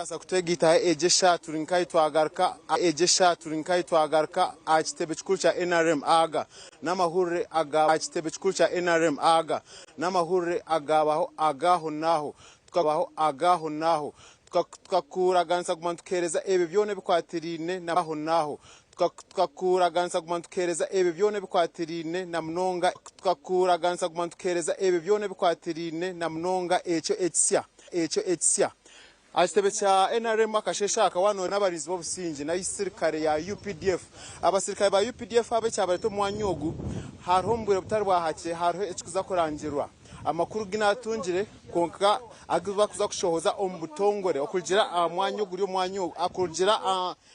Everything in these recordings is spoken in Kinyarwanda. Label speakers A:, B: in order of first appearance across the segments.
A: Asa kutegita ejesha turinkai twagarka achitebe chikulcha NRM aga namahurre aga achitebe chikulcha NRM aga namahurre agabaho agaho naho tukakura gansa kumantukereza ebe byone bikwatirine naho tukakura gansa kumantukereza ebe byone bikwatirine namnonga tukakura gansa kumantukereza ebe byone bikwatirine namnonga echo etsya Achitebe cha NRM akashesha akawano n'abarinzi b'obusingi na isirikare ya UPDF abasirikare ba UPDF abecha bareto mwanyogu hariho mbwire butari bwahake hariho ekikuza kurangirwa amakuru ginatungire konka agiba kuza kushohoza ombutongore okugira amwanyogu ryo mwanyogu akugira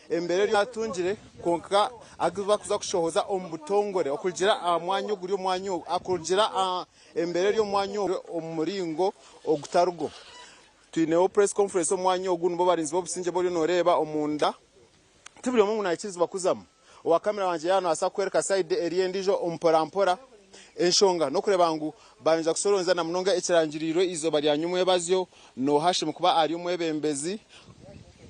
A: embere ryatungire konka agiba kuza kushohoza ombutongore okugira amwanyogu ryo mwanyogu akugira embere ryo mwanyogu omuringo ogutarugo Tuineo press conference omwanya ogu nubo barinzi bobusinge boli noreba omunda tibuli omungu nakizwa kuzamu owa kamera wanje yano asa kwereka side eriendijo ompora enshonga no kurebangu banja kusoronza na munonga ekirangiriro izo bali anyumwe bazyo no Hashim kuba ari umwebembezi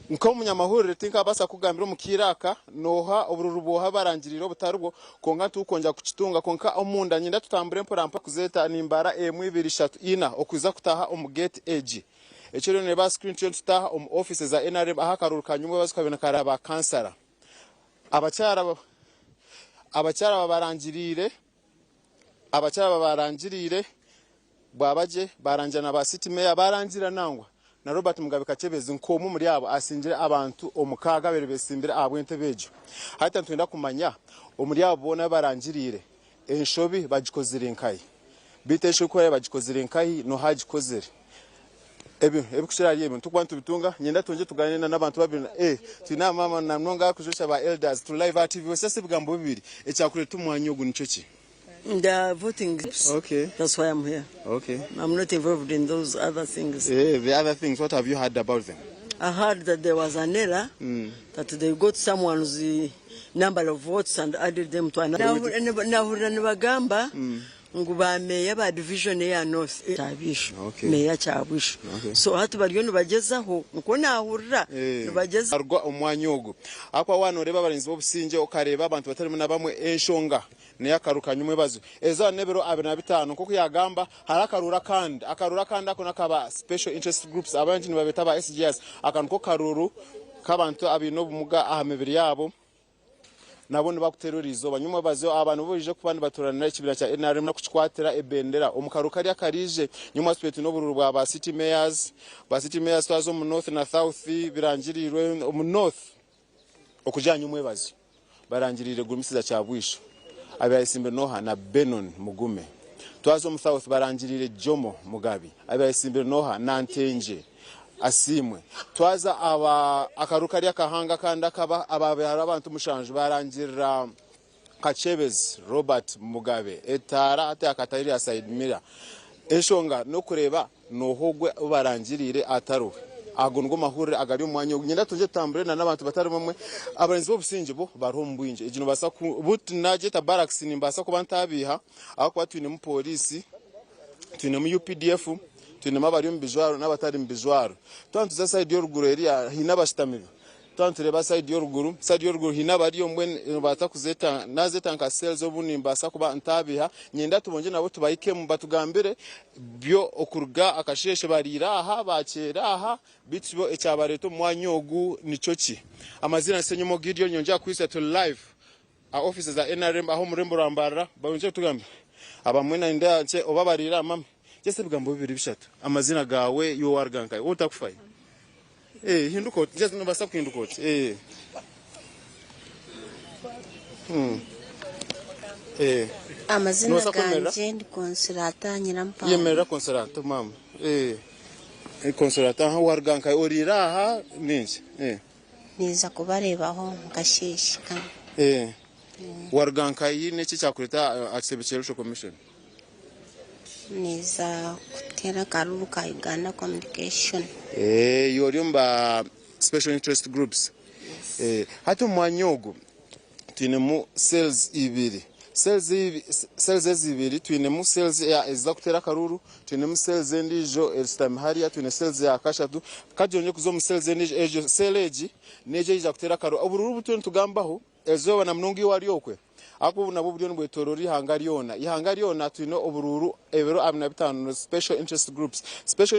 A: nko munyamahurire tinka basa kugambira mukiraka noha obururuboha barangiriro butarubwo konga tukonja kukitunga konka omunda nyinda tutambure mpora kuzeta nimbara M23 ina okuza kutaha omugate edge Echero neba screen tune tuta offices za NRM ahakaruruka nyumwe bazikabena karaba kansara abacyara babarangirire bwabaje baranjana ba city mayor barangira nangwa na Robert Mugabe Kachebezi nkomu muri abo asinjire abantu omukaga berebesimbire abwente bejo hata ntwenda kumanya omuri abo bona barangirire enshobi bagikozire nkai biteshe ko bagikozire nkai no hagikozire Ebikushira yeme tukwantu bitunga nyenda tonje tuganena n'abantu babiri tina mama na mnonga kujosha ba elders to live TV sese bigambo bibiri ecyakure tumwanyogu nicoki
B: The voting groups.
A: Okay.
B: That's why I'm here.
A: Okay.
B: I'm not involved in those other things.
A: The other things, what have you heard about them?
B: I heard that there was an error, that they got someone's number of votes and added them to another. Now, nguba meya ba division ya north chabisho meya chabisho so hatu baliyo bagezaho mukona ahurira bageza
A: arwa omwanyogo akwa wano reba barinzi bobusinge okareba abantu batari na bamwe enshonga ne yakarukanyumwe bazo ezo nebero 25 koko yagamba harakarura kandi ako nakaba special interest groups abanje ni babeta ba SGS akanko karuru kabantu abino bumuga ahamebiri yabo nabone bakuterorizo banyuma bazo abantu buje kubandi batoranira ikibira cya NRM na kuchikwatira ebendera omukaruka ari akarije nyuma spetu n'obururu bwa ba city mayors twazo mu north na south birangirirwe mu north okujanya umwebazi barangirire gumisiza cyabwisho abayisimbe noha na Benon Mugume twazo mu south barangirire Jomo Mugabi abayisimbe noha na Ntenje asimwe twaza akaruka ari akahanga kandi akaba ababara abantu mushanje barangira Kachebezi Robert Mugabe etara ate akatayiri aside mira enshonga no kureba nohogwe barangirire ataruwe agongo mahurire agari umwanya nyenda tuje tambure na nabantu batari bamwe abarenzi bobusinge bo barombwinje ijino basa buti najeta barracks nimbasa kubantabiha aho kwatwine mu police twine mu UPDF twinema bari mbijwaro n'abatari mbijwaro twantuza side y'oruguru area hinabashitamibe twantureba side y'oruguru hinabari yombwe batakuzeta nazeta nka sales obunimbasa kuba ntabiha nyenda tubonje nabo tubayike mu batugambire byo okuruga akasheshe barira aha bakera aha bityo ecyabareto mwanyogu nicoki amazina senyomo Gideon nyonja kwisa to live a offices za NRM aho murembo rambara bawunje tugambe abamwe na ndance obabarira mama jese bigambo bibiri bishatu amazina gawe yo warganka utakufaye hinduko jese no basa kuhinduko
C: amazina ganje ndi Consolata Nyirampa
A: yemera Consolata mama Consolata aho warganka orira aha ninje
C: niza kubarebaho ngashishika
A: warganka yine cyakureta Accessibility Commission
C: niza kutera karuru ka Uganda Communication
A: yoryumba special interest groups hatu mwanyogo twinemu cells ibiri cells zibiri twinemu cells ya eza kutera karuru twinemu cells ndijo elstam hariya twine cells ya kashatu kajonye kuzo mu cells ndijo ejo cellage neje ija kutera karuru obururu butwe tugambaho ezo na mnongi wariyokwe ako nabo buryo ngo itorori ihangariona twino obururu ebero 25 special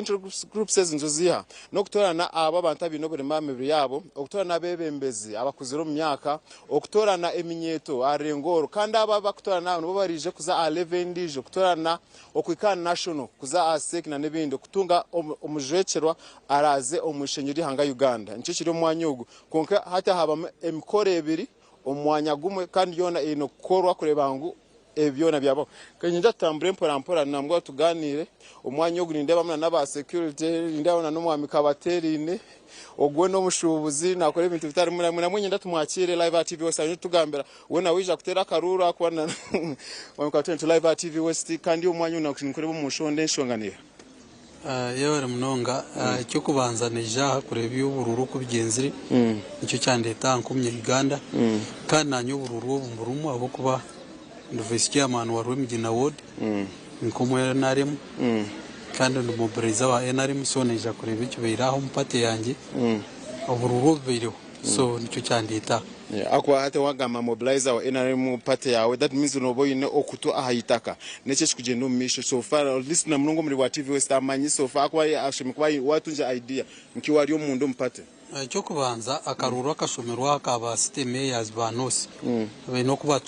A: interest groups ezinzo ziha no kutorana aba bantu abino buri mamebiri yabo okutorana bebembezi abakuziro mu myaka okutorana eminyeto arengoro kandi aba bakutorana nabo barije kuza 11 ndijo kutorana okwikana national kuza asek na nebindi kutunga omujwecerwa araze omushenyiri hanga Uganda nicyo kiri mwanyogo konka hata haba emikore ebiri omwanya gumwe kandi yona ino korwa kurebangu ebyona byabo kanyinja tambure mpora nambwa tuganire omwanya ogu ndeba mna naba security ndabona no mwami kabaterine ogwe no mushubuzi nakore ibintu bitari muna mwenye ndatumwakire live TV West tugambera wena wija kutera karura kwana wamukatente live TV West kandi omwanya unakunikore mu mushonde nshonganira
D: yewere munonga cyo kubanzanija kureba y'ubururu kubigenzire nicyo cyandeta nkumye Uganda kandi nanyo ubururu bumburumu abo kuba nduvesikia manu warwe migina ward nkomwe narimo kandi ndumubreza wa NRM soneja kureba icyo beiraho mpate yanjye ubururu biriho so nicyo cyandeta
A: akwa hata wagama mobilizer wa NRM pate yawe that means unoboyine okutu ahayitaka neche kugenda umisho so far at least na mnungo muri wa TV West amanyi so far akwa ashimi kwa watunja idea nkiwari omundu mpate
D: cyo kubanza akaruru akashomerwa akaba systeme yazbanose beno kuba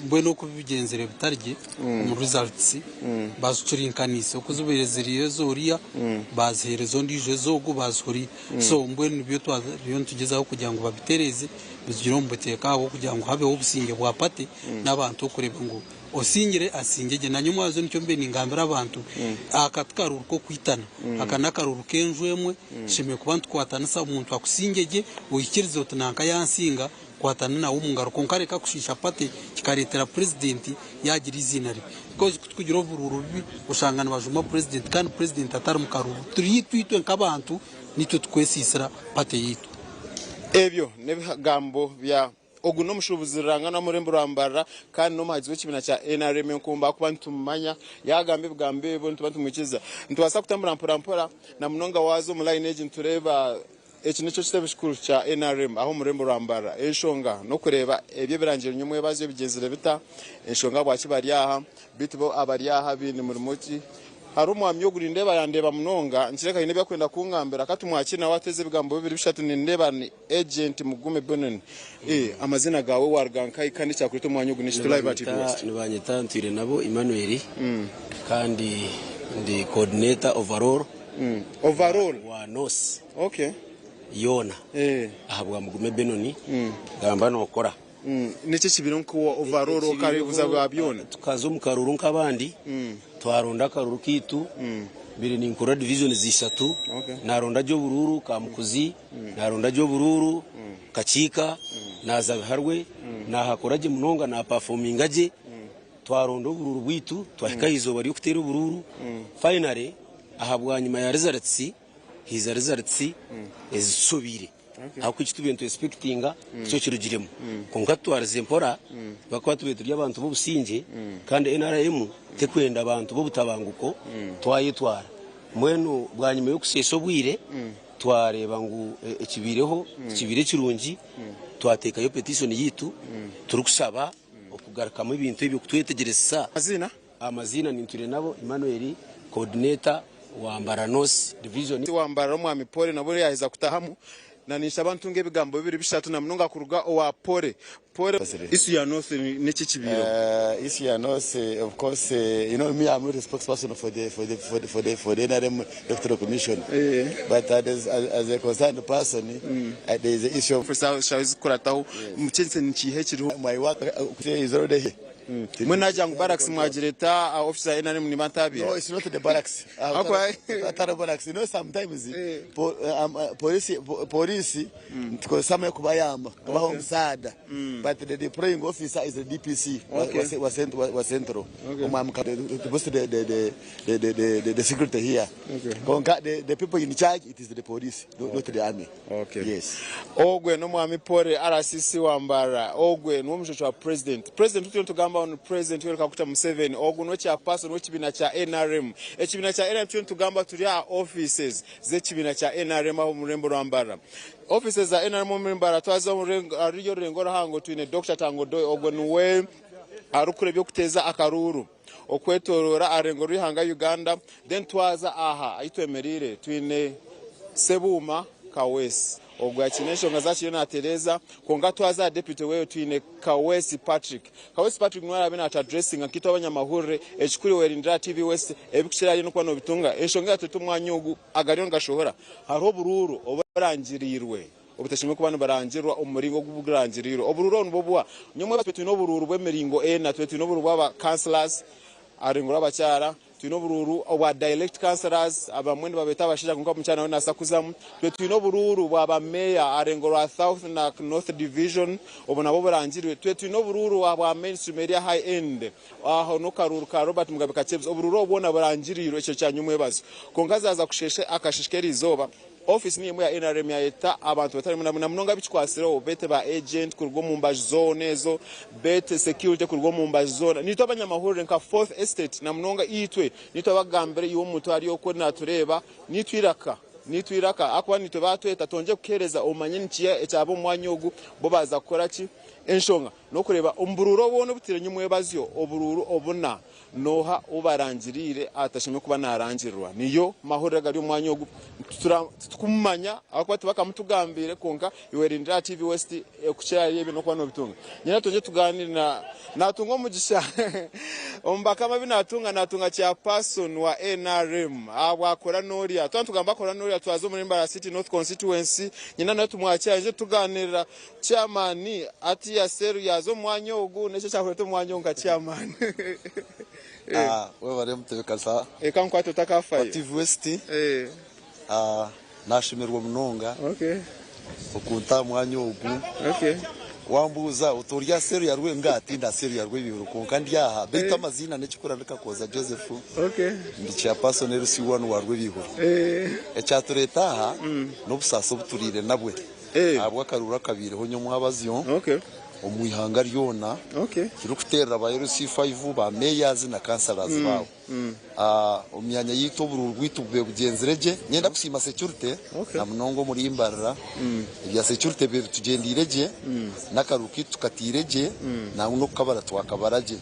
D: mbwe no kubigenzere bitarye mu results bazucurinkanise ukuzubireziriye zoriya baziherezo ndije zogo bazuri so mbwe nibyo tugezaho kugira ngo babitereze bizigiro mbuteka abo kugira ngo habeho ubusinge bwa pate n'abantu kureba ngo osingire asingege na nyumwazo nicyo mbe ningambira abantu akatkaruru ko kwitana akanakaruru kenjwemwe shime kubantu kwatana sa umuntu akusingege uyikirizo tunanka yansinga kwatana na umungaro konkare kakushisha pate kikaretera president yagira izina ri because kugira overuru bi ushangana bajuma president kandi president atari mukaruru turi twitwe nkabantu nicyo twesisira pate yitu
A: ebyo nebigambo bya oguno mushubuzi rangana murembo rambara kandi no mazi w'ikibina cha NRM nkumba kubantu mumanya yagambe bgambe bontu bantu mukiza ntwasa kutambura mpora na munonga wazo mu line agent tureba ekinicho kitebishikuru cha NRM aho murembo rambara enshonga no kureba ebyo birangire nyumwe baje bigenzere bita enshonga bwaci bari aha bitibo abari aha bini muri muki harumu amyoguri ndeba yandeba munonga nchireka inebya kwenda kungambera katumwakina wateze bigambo bibiri bishatu ni ndeba ni agent mugume bonen amazina gawe warganka ikandi cyakurito mwanyugu ni live TV West
E: nibanyita ntire nabo Emmanuel kandi ndi coordinator overall wa NOS
A: okay
E: yona ahabwa mugume benoni gamba nokora
A: nice kibiro nko overall kare buzaba byona
E: tukazo mukaruru nkabandi twaronda karuru kitu biri ni nkora division zishatu naronda jo bururu kamukuzi naronda jo bururu kachika naza harwe na hakoraje munonga na performing aje twaronda bururu bwitu twahika izo bari kutera bururu finally ahabwa nyuma ya results hiza results ezisubire ako kitubintu expectinga cyo kirugiremo konka twarize mpora bakwa tubeturya abantu bo businge kandi NRM tekwenda abantu bo butabanguko twayitwara mwenu bwanyuma yo kuseso bwire twareba ngo ekibireho kibire kirungi twateka yo petition yitu turukusaba okugaruka mu bintu ibyo kutwetegereza amazina ni nture nabo Emmanuel coordinator wa Mbaranos division
A: wa Mbara mwami pole nabo yahiza kutahamu na nisha abantu ngebigambo bibiri bishatu na munonga kuruga owa pore isu ya north n'iki kibiro
F: isu ya north of course you know me I'm not a spokesperson for the NRM electoral commission but as a concerned person there is the issue of
A: shall kurataho muchense n'ikihe kiriho
F: my work is already here.
A: Mwena jangu barracks mwajireta officer NRM ni matabi.
F: No, it's not the barracks. Atara barracks. You know sometimes police because some kubayamba kubaho msaada but the deploying officer is the DPC was central. To boost the security here. The people in charge it is the police not the army.
A: Okay.
F: Yes.
A: Ogwe no mwami pore RCC wambara. Ogwe no mshocho wa president. President tutugamba on president welka kuta Museveni oguno chairperson w'ekibina cha NRM ekibina cha NRM tugamba tuli offices z'ekibina cha NRM aho murembo rwambara offices za NRM murembara twaza murengo ariyo rengora hango twine Dr. Tangodoy ogwenwe arukure byo kuteza akaruru okwetorora arengoro ihanga Uganda then twaza aha ayitwemerire twine Sebuma Kawesi ogwakinesho ngazachi na Teresa konga twaza deputy wewe twine Kawesi Patrick nwara bina at addressing akito abanyamahurire ekikuri werindira TV West ebikishira yino kwa no bitunga eshonga tutu mwanyugu agariyo ngashobora hariho bururu obarangirirwe obutashimwe kubana barangirwa umuringo gubugirangiriro obururu nbobwa nyomwe batwe no bururu bwemeringo na twe no bururu bwa councillors arengura abacyara twino bururu oba direct councillors abamwende babeta abashija kunka mucyana we nasakuzamu twino bururu bwa mayor arengora south na north division obona bo barangirwe twino bururu bwa mainstream area high end aho no karuru ka Robert Mugabe Kachebs obururu obona barangiriro icyo cyanyumwe bazo kongazaza kusheshe akashishikeri izoba office ni ya NRM ya eta abantu batari munonga bichkwasiro bete ba agent kurwo mu mbaje zone zo bete security kurwo mu mbaje zone nito abanyamahurire nka fourth estate na munonga itwe nito abagambere iyo muntu ari yo na tureba nitwiraka akwa nito batweta tonje kukereza omanye nkiye ecyabo mwanyogu bo baza gukora ki enshonga no kureba umbururo bono butire nyumwe bazyo obururu obuna noha ubarangirire atashimye kuba narangirwa niyo mahurire gari umwanyogu tukumanya akwa tubakamutugambire konka iwerindira TV West kucyara yebe no kwa no bitunga nyina tonje tuganira natungo mugisha ombakama natunga cya person wa NRM abakora noria twantugamba akora noria twazo muri Mbara City North constituency nyina nayo tumwacyanje tuganira chairman ati ya seru yazo mwanyogu necho cyakorete mwanyonga chairman
F: we bare mutebekasa
A: kanko atotakafa
F: TV West nashimirwa munonga ukunta mwanyogu wambuza utorya seru yarwe ngatinda seru yarwe bihuruko kandi yaha bita amazina nekikurandika koza Joseph ndi chairperson LC1 warwe bihuru ecyatureta aha no busaso buturire nabwe abwa karura kabire ho nyo mwabazyo omwihanga ryona kiri kuterera aba LC5 ba mayors na councillors bawo omyanya yito bururu rwitubwe bugenzereje nyenda kusima security na munongo muri imbarara ya security be tugendireje nakaruki tukatireje na uno kabara twakabaraje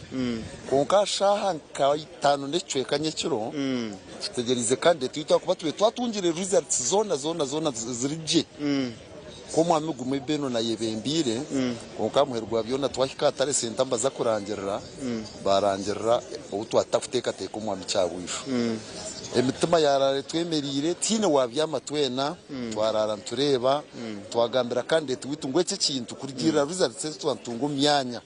F: konka shaha nkayitano ndecwekanye kiro tutegerize kandi twita kuba twatungire results zona zirije komwa migume beno na yebembire konka muherwa byona twahikatare sentamba za kurangirira barangirira ubutwa tafuteka teko mwa micyawisho emitima yarare twemerire tine wabyama twena twarara tureba twagambira kandi twitungwe cye kintu kurgira results twantungo myanya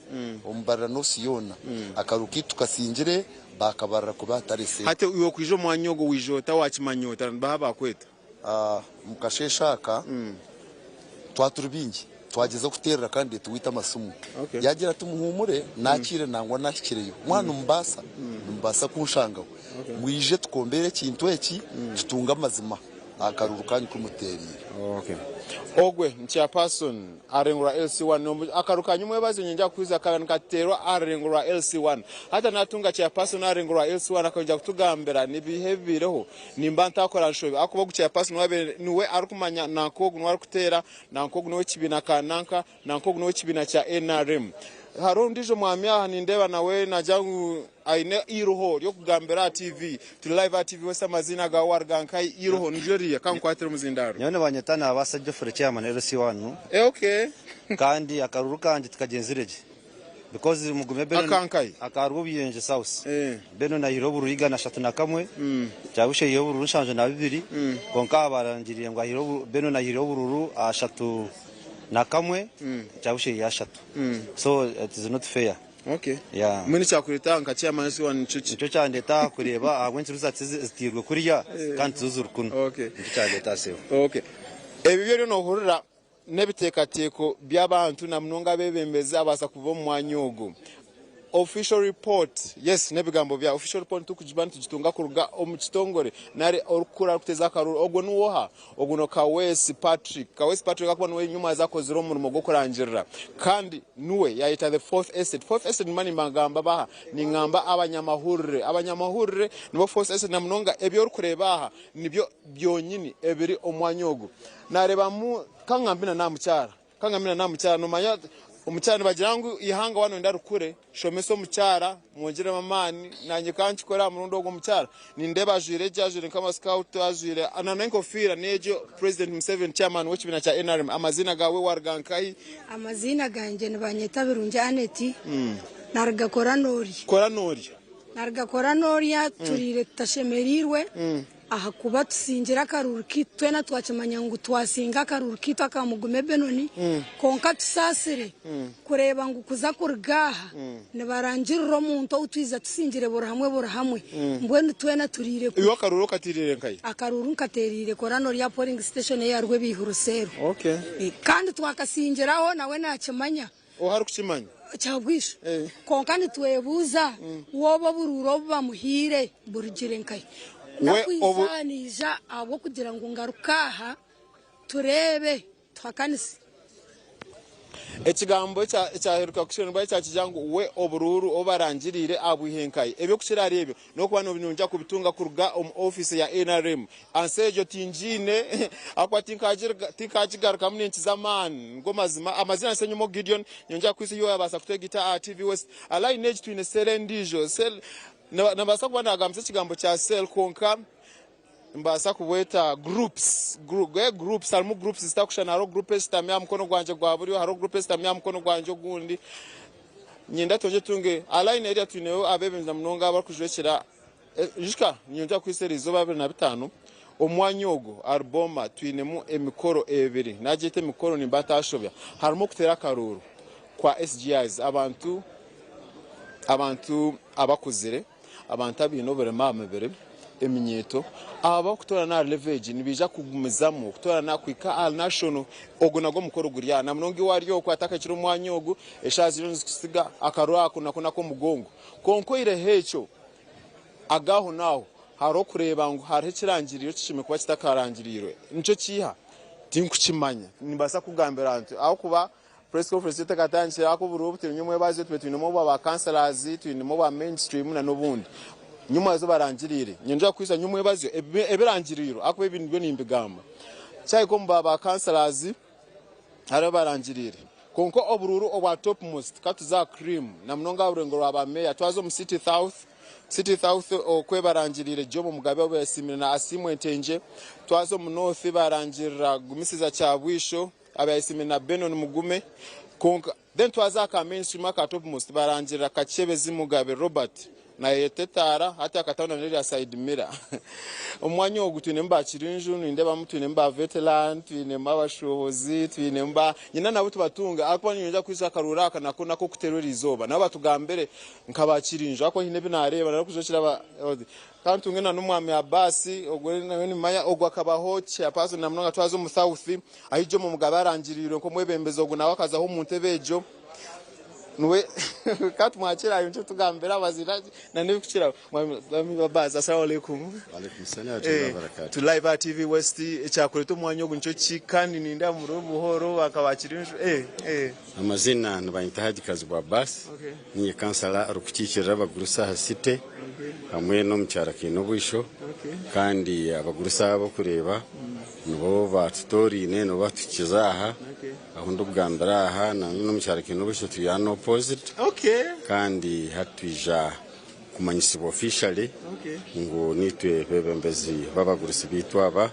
F: ombara no siyona akaruki tukasingire bakabarra kubatarese
A: hate uyo kwijo mwanyogo wijota wakimanyota baba kweta
F: mukasheshaka twaturubingi twageze kuterera kandi tuwita amasumu yagira tumuhumure nakire nangwa nakireyo mwana mbasa kunshangaho mwije tukombere kintu eki tutunga amazima akaruru kanyu kumuterire
A: ogwe chairperson arengura LC1 akarukanyu mwebazo nyenja kwiza kana katerwa arengura LC1 hata natunga chairperson arengura LC1 akajya kutugambira ni behavioreho nimba ntakora nshobe akuba ku chairperson wabe niwe arukumanya nanko gunwara kutera nanko gunwe kibina kananka nanko gunwe kibina cha NRM haro ndijo mwami aha nindeba nawe najangu aine iruho yo kugambira TV tu live TV wese amazina ga wargankai iruho Nigeria kankwatira muzindaro
G: nyone banyetana abasajje fure chairman LC1
A: okay
G: kandi akaruru kandi tukagenzireje because mugume beno
A: akankai
G: akarubu biyenje south beno na hiroburu igana 31 cyabushe hiroburu nshanje na 2 konka abarangiriye ngo hiroburu beno na hiroburu ashatu na kamwe cyabushe ya 3 so it is not fair.
A: Okay.
G: Yeah.
A: Mwini chakurita nkachia LC1
G: nico cyandeta kureba ahwenzi ruzatirwe kuriya kandi zuzurukuno.
A: Okay.
G: Nico cyandeta sewe.
A: Okay. Ebi byo no hurira nebitekateko by'abantu na mnonga bebembeze abasa kuva mu mwanyogo. Official report, yes, nebigambo bya official report tukujibana tujitunga kuruga omukitongore nare orukura kuteza karuru ogwo nuwoha ogwo no Kawesi Patrick akubona we nyuma zakoze ro murimo gukorangirira kandi nuwe yayita the fourth estate mani magamba baha ni ngamba abanyamahurire nibo fourth estate na mnonga ebyo rukureba aha nibyo byonyini ebiri omwanyogo nareba mu kangambina namucyara no manya umucyana bagirango ihanga wano ndarukure shomeso mucyara mwongere mamani nanye kanchikora murundo gwo mucyara nindeba jure kama scout azure ananenko fira nejo president Museveni chairman w'ikibina cha NRM amazina gawe wargankai
H: amazina ganje nibanyeta birunje aneti narga koranori narga koranori turire tashemerirwe aha kuba tusingira karuru kitwe na twacamanya ngo twasinga karuru kitwa kamugume benoni konka tusasire kureba ngo kuza kurgaha nibarangiriro muntu utwiza tusingire bora hamwe mbwene twena turire
A: iyo karuru katirire nkai
H: akaruru katerire koranori ya polling station ya rwe bihurusero
A: okay
H: kandi twakasingiraho nawe nacamanya
A: hari kukimanya
H: cyagwisha konka nitwebuza wobo bururo bamuhire burugire nkai nakwisanija abo kugira ngo ngarukaha turebe twakanisi
A: ekigambo cyaheruka kushonwa cyakijango we obururu obarangirire abuhenkai ebyo kushira rebyo no kubano binunja kubitunga kuruga office ya NRM ansejo tinjine akwatinkajigaruka munenchi zamani ngo mazima amazina senyumo Gideon nyonja kwisi yo yabasa kutegita TV West aline twine selendijo sel nabasa kubana agamse kigambo cha cell konka mbasa kubweta groups harimo groups zitakushana haro group sitamya mkono gwanje gwa buriyo haro group sitamya mkono gwanje gundi nyenda tonje tunge aline area tuneyo abebenza mnonga bakujwekera jishka nyonja kwiserizo 25 omwanyogo alboma twinemu emikoro ebiri najete emikoro nimbata ashobya harimo kutera karuru kwa SGIs abantu abakuzire abantu abino berema bere eminyeto aba kutora na leverage nibija kugumizamo kutora na kwika al national ogunago mukoro guriya na mnongi wariyo kwataka kiro mwanyogo eshazi nzikusiga akarwa kuna ko mugongo konko ire hecho agaho naho haro kureba ngo hari kirangiriro kishime kuba kitakarangiriro nico kiha tinkukimanya nibasa kugambira antu aho kuba press conference takatangira ako burubu tinyumwe baze twinemo ba councillors twinemo ba mainstream na nobundi nyuma zo barangirire nyenja kwisa nyumwe baze ebirangiriro ako ibintu byo nimbigamba cyayi ko ba councillors hari barangirire konko obururu obwa topmost katuza cream na mnonga urengo aba mayor twazo mu city south okwe barangirire jobo mugabe obesimira na asimwe ntenje twazo mu north barangirira gumisiza cyabwisho abayisimira na Benon mugume konka then twaza ka mainstream aka topmost barangirira kachebezi mugabe Robert na yetetara hata akatana neri ya side mirror umwanyo ogutune mba kirinju ndeba mutune mba veteran twine mabashobozi twine mba nyina nabo tubatunga akwa nyonja kwisa karura kana ko nako kuterura izoba nabo batugambere nkabakirinju akwa hine binareba naro kuzokira kandi tungena n'umwami Abasi ogwe ni maya ogwa kabaho cya paso na mnonga twazo mu south ahijo mu mugaba arangiriro ko mwebembezo guna wakazaho mu ntebejo nwe kati mwachira yonje tugambira bazira na nibukira mwami babaza assalamu alaikum
F: salam
A: to live TV West ecyakureto mwanyogo nico kikandi ninda mu rubuhoro akabakirinju
I: amazina nabanyita Hadikazi Babas ni kansala rukikirira abagurusa hasite hamwe no mucyara kino bwisho kandi abagurusa bo kureba nibo batutori neno batukizaha ahundi ubwambere aha no mucyaro kintu busho tuyano opposite kandi hatwija kumanyisibwa officially ngo nitwe bebembezi babagurisi bitwaba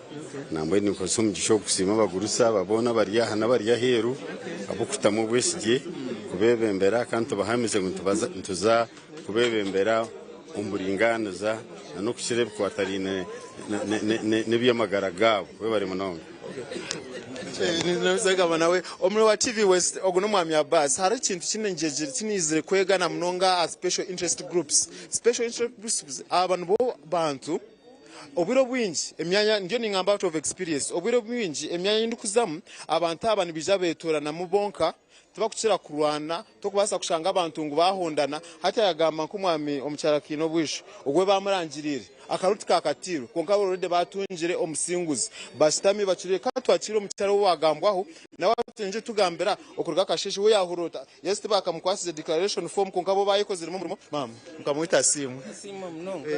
I: namwe ni koso mugisho kusima bagurisa babona bari aha nabari heru abukutamu bwesije kubebembera kandi bahamize ngo ntuza kubebembera umburinganiza no kushire kwatarine n'ebyamagara gabo we bari munonga
A: Nizagaba nawe omwe wa TV West oguno mwami Abbas hari ikintu kinengeje kinizire kwegana munonga a special interest groups abantu bo bantu obwiro bwinji emyanya ndio ningamba out of experience obwiro bwinji emyanya ndikuzamu abantu abantu bijabetora na mubonka tubakukira kurwana tokubasa kushanga abantu ngo bahondana hata yagamba nkumwami omucyara kino bwisho ogwe bamurangirire akaruti kakatiro konka borode batunjire omusinguzi bashitami bacire katwakire omucyaro wagambwaho nawe tunje tugambera okurga kashishi we yahurota yes tibaka mukwasize declaration form konka bo bayikozire mu murimo mama mukamwita simu
J: mnonga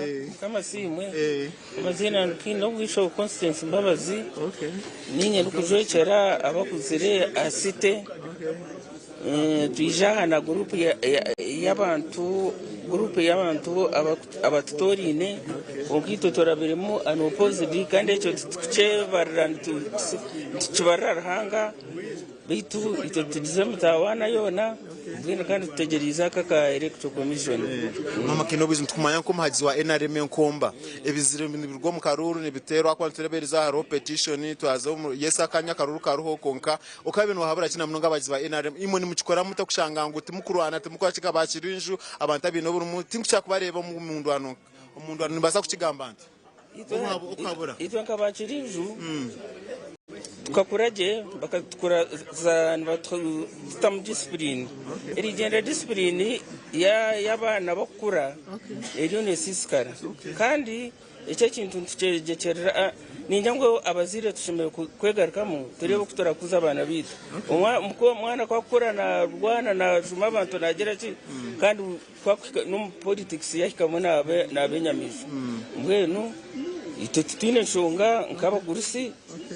J: kama simwe amazina kino bwisho constance mbabazi ninye rukujwekera abakuzire asite twijana groupe y'abantu abatutorine okitotora birimo an opposite kandi cyo tubararahanga bitu ito tuzamutawana yona bwina kandi tutegereza kaka electoral commission
A: mama kinobizi tukumanya ko muhagizi wa NRM nkomba ebizire birwo mu karuru ne bitero akwanturebereza haro petition twazo yesa kanya karuru karuho konka ukabintu habura kina munonga abagizi wa NRM imwe ni mukikora muto kushanga ngo timukurwana timukwashika bakirinju abantu abino buri muti kushaka kubareba mu mundu ano umundu ano nibasa kukigambanta ukabura
J: ito nkabakirinju tukakuraje bakatukura za tam discipline eri gender discipline y'abana bakura eri ne siskara kandi icyo kintu tucegerera ninjangwe abazire tushimeye kwegarukamo turebe kutora kuza abana bita umwana kwakura na rwana na juma abantu nagera ki kandi no politics yahikamwe nabenyamije mbwenu ito tutine nshonga nk'abagurisi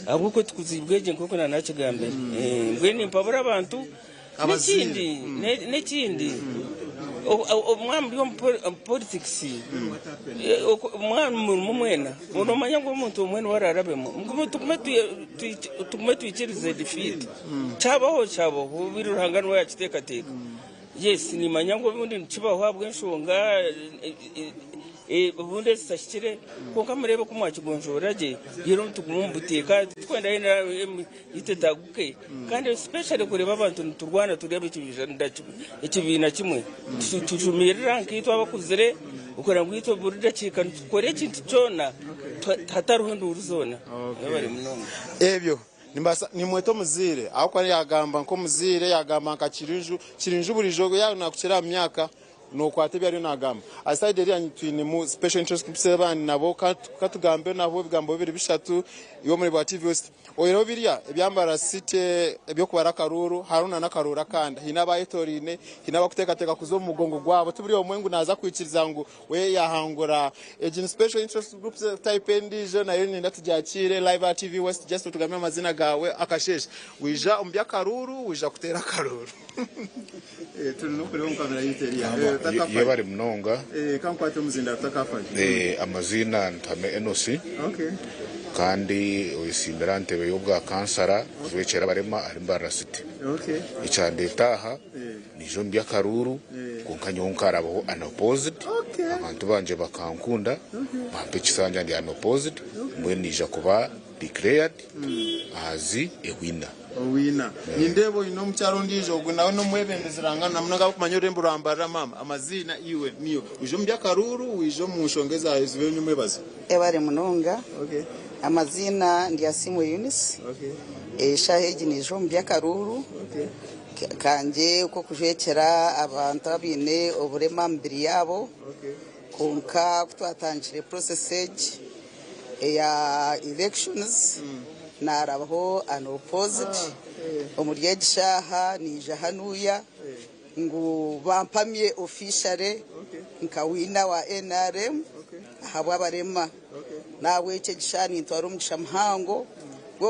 J: abuko tukuzibweje nkoko na nakigambe mbwenu mpabura abantu n'ikindi umwami wo politics umwami mumwena unomanya ngo umuntu umwene wararabemo ngo tukume tuyikirize defeat cyabaho biruhangano yakitekateka yes nimanya ngo ubundi nkibaho habwe nshonga ubundi sashikire konka murebe ko mwakigonjoraje yero tugumumbuteka twenda yitetaguke kandi especially kureba abantu turwana turebe ikibina kimwe tujumirira nkitwa abakuzire ukora ngwito burida cika kore kintu cyona hataruhendo uruzona yabari munonga
A: ebyo nimbasa ni mweto muzire akwa yagamba nko muzire yagamba nkakirinju burijogo ya nakukira myaka no kwatebya ari nagamba aside eri anyitwine mu special interest groups abandi nabo katugambe nabo bigambo bibiri bishatu iyo muri ba TV West oyero biriya ebyambara site ebyo kubara karuru haruna na karura kandi hinabayitorine hinabakutekateka kuzo mugongo gwabo tubiri omwengu naza kwikiriza ngo we yahangura agent special interest groups type ndije na yene ndatujyakire live at TV West just tugamye amazina gawe akasheshe wija umbya karuru wija kutera karuru turi no kuri on kamera yiteria
K: iyo bari munonga
A: kankwate muzinda tutakafa
K: amazina ntame enosi kandi uyisimbira ntebe y'ubwa kansara zwekera barema ari mbarasite icyande taha nijo mbya karuru kunkanyonka abo unopposed abantu banje bakankunda bampe kisanja ndi unopposed mwe nija kuba declared as a winner
A: nindebo ino mcharo ndijo gwe nawe no mwebendezeranga namunaga kumanya urembo rambara mama amazina iwe niyo ujo mbya karuru ujo mushongeza izibe nyumwebaza
L: ebare munonga amazina ndi Asimu Eunice shahegi nijo mbya karuru kanje uko kujekera abantu abine oburema mbiri yabo konka kutwatangire process ya elections narabaho unopposed umuryegishaha nije hanuya ngo bampamye officially nkawina wa NRM habwa barema nawe icyo gishani ntwara umugisha mhango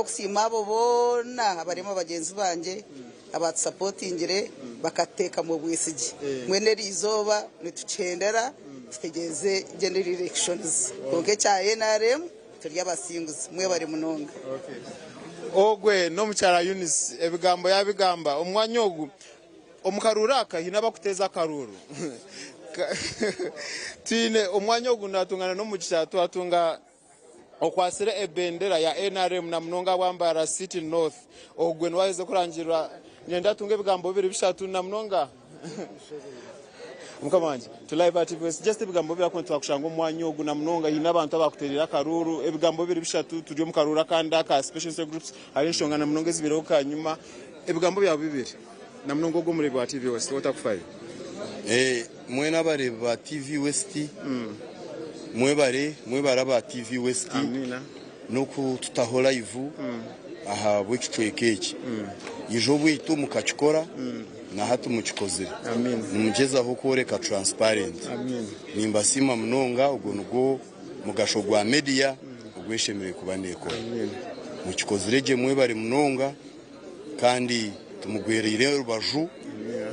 L: kusima abo bona abarimo abagenzi banje abatsapotingire bakateka mu bwisigi mwene rizoba nitucendera tutegeze general elections konke cya NRM turi abasinguzi mwe bari munonga
A: ogwe no mucyara Eunice ebigambo yabigamba umwanya ogu omukaruraka hina bakuteza karuru tine umwanya ogu natungana no mucyara twatunga okwasire ebendera ya NRM na munonga wambara City North ogwe nwaheze kurangira nyenda tunge bigambo bibiri bishatu na munonga mukamanje to live at TV just ibigambo bya kontu akushanga umwanya ogu na munonga hina abantu abakuterera karuru ebigambo bibiri bishatu turi mu karura kandi aka special groups hari nshonga na munonga zibiro kanyuma ebigambo bya bibiri na munonga ogu muri bwa TV West otakufaye
E: mwena bare ba TV West mwebare ba TV West nuko tutahola ivu aha bwikitwekeki ijo bwitu mukachikora na hatu muchikozire numugeza aho koreka transparent nimbasima munonga ubwo nugo mugasho gwa media ugweshemere kubaneko muchikozire je mwebare munonga kandi tumugwerere rubaju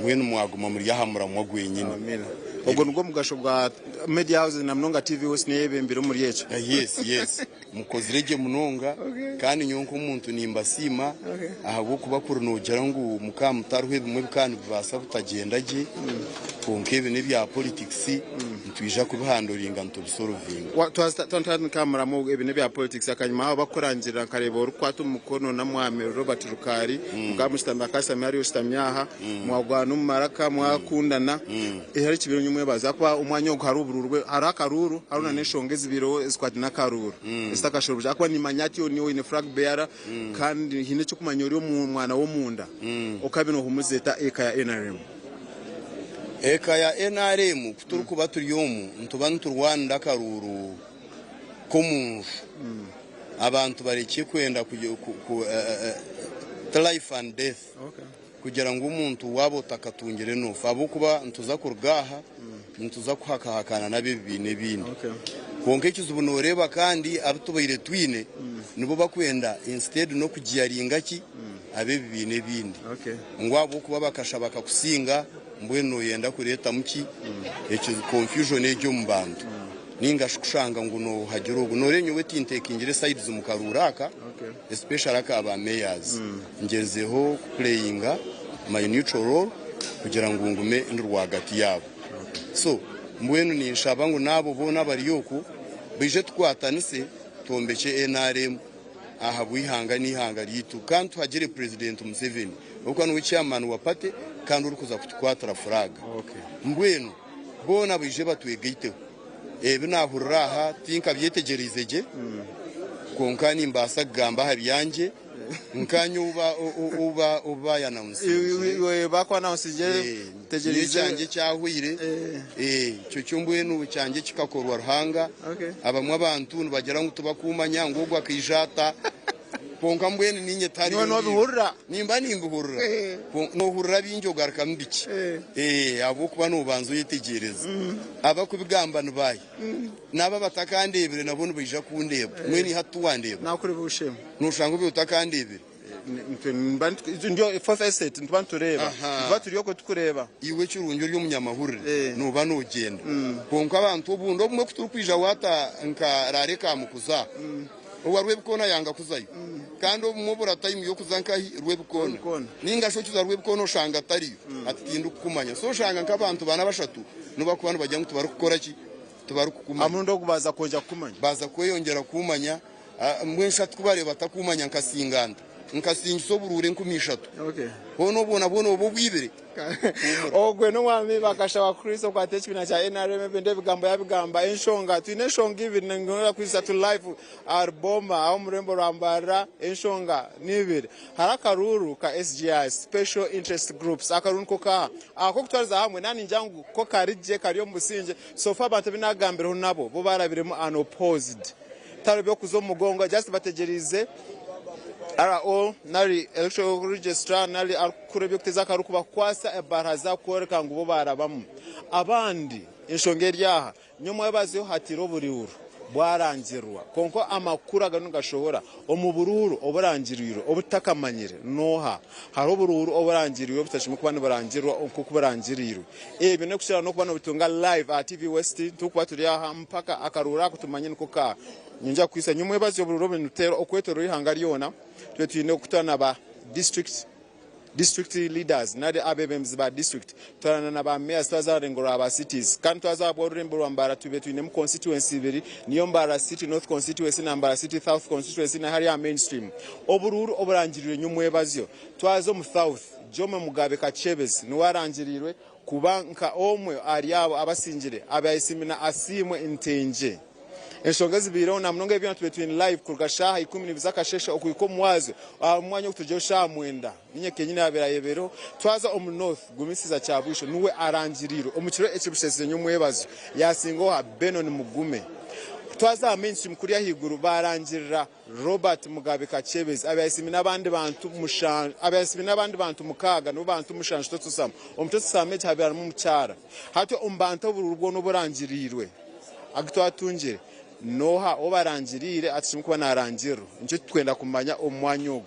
E: mwene mwaguma muri yahamura mwagwenyine
A: ubwo nugo mugasho gwa media house na munonga TV West niyebembere muri yecho
E: yes mukozirege munonga kandi nyonko umuntu nimbasima ahubwo kuba kurunogera ngo mukamutaruhe bimwe kandi bibasa butagendaje konke bine bya politics ntwija kubihandoringa ntubisorovinga
A: twantana kamera mu ibine bya politics akanyuma aho bakorangira kareba urukwatu mukono na mwame Robert Rukari mukamushitamba kasami ari ustamyaha mwagwana umaraka mwakundana hari kibiro nyumwe baza kwa umwanya ngo harubururwe harakaruru haruna neshongeza ibiro squad na karuru istakashoro jakwa ni manyati niwo ine flag bearer kandi hine cyo kumanyori mu mwana wo munda okabino humuzeta eka ya NRM
E: kuturu kuba turiyomu ntubantu Rwanda karuru komu abantu bareke kwenda ku life and death kugira ngo umuntu wabo takatungire nufa abo kuba ntuza kurgaha ntuza kuhakahakana nabibine bine konke kizubu noreba kandi abatubayire twine nibo bakwenda instead no kugiyaringa ki abibine bindi ngwabo kuba bakashabaka kusinga mbweno yenda kureta muki eki confusion ejo mbantu ninga shushanga ngo no hagiro ubu norenyo wetintekingire sides mu karuraka especially aka aba mayors ngezeho playinga my neutral role kugira ngo ngume ndurwagati yabo so mbwenu ni nshaba ngo nabo bona bari yoku bije twatanise tombeke NRM aha bwihanga nihanga ritu kandi hagire president Museveni uko no chairman wa party kandi uri kuza kutwatara flag mbwenu bona bije batwegeyiteho binahurraha tinka byetegerezeje konkani mbasa gamba habyange nkanyuba uba yanansi
A: we bakwa announce tegereze
E: cyange cyahwire cyo cyumbwenu cyange kikakorwa ruhanga abamwe abantu bagera ngo tubakumanya ngo gwa kijata ponka mbwene ninye tari
A: no bihurra
E: nimba nimbuhurra no hurra binjogaruka mbiki abo kuba no banzo yitegereza aba kubigambana bayi naba batakandebere nabone bija kundeba mwene hatuwandeba
A: nakuri bushema
E: nushanga ubutakandebere
A: ndio fourth estate ntubantureba baturiyo ko tukureba
E: iwe cyurunjo ry'umunyamahurire nuba nugenda ponka abantu obundo bumwe kuturukwija wata nka rareka mukuza uwarwe bukona yanga kuzayo kandi umubura time yo kuzanka rwe bukona ninga shokiza rwe bukona shanga tariyo atitindu kumanya so shanga nk'abantu bana bashatu nuba ku bantu bajya ngo tubaru gukora ki tubaru kukumanya
A: amundo kubaza koja kumanya
E: baza kweyongera kumanya mwensha twubare batakumanya nkasinganda nkasingiso burure nkumishatu hono bona bono bubwibere
A: ogwe no mwami bakasha wa Kristo kwa techina cha NRM bende bigambo yabigamba enshonga twine shonga ibiri ngora kwisa to live album aho murembo rambara enshonga nibiri harakaruru ka SGI special interest groups akarunu koka ako kutwariza hamwe nani njangu ko karije kariyo musinje sofa abantu binagambira nabo bo barabiremo unopposed tarabyo kuzo mugongo just bategerize RO nari electoral registrar nari akurebyo kuteza karukuba kwasa ebaraza kwereka ngo bo barabamu abandi inshongeri yaha nyuma yabaziyo hatiro buriuru bwarangirwa konko amakuru agano gashobora omubururu oburangiriro obutakamanyire noha haro bururu oburangiriro butashimwe kuba barangirwa kuko barangiriro ebyo ne kushira no kubana bitunga live at TV West tukuba turi aha mpaka akarura kutumanye nko ka njya kwisa nyumwe bazo bururu binutero okwetoro ihanga ryona twe twine kutana ba district leaders nade abebemzi ba district twana na ba mayors twazarengora aba cities kandi twazabodurembura mbara tube twine mu constituency biri niyo mbara city north constituency na mbara city south constituency na hari ya mainstream obururu oburangirire nyumwe bazyo twazo mu south Jome Mugabe Kachebezi niwarangirirwe kubanka omwe ari abo abasingire abayisimina asimwe intenje eshongezi biro na mnonga ibyo between live kurgashaha 10 bizakashesha okuyiko mwazo mwanya kutuje sha mwenda ninye kenyine abirayebero twaza om north gumisiza cyabwisho nuwe arangiriro omukiro ekibushese nyumwebazo yasingo ha Benon Mugume twaza mainstream kuri yahiguru barangirira Robert Mugabe Kachebezi abayisimina abandi bantu mushanje abayisimina abandi bantu mukaga no bantu mushanje totusama omutosame cyabira mu mucyara hato umbanto bururwo no burangirirwe agitwatungire noha obarangirire atishimwe kuba narangiro nicyo twenda kumanya omwanyugo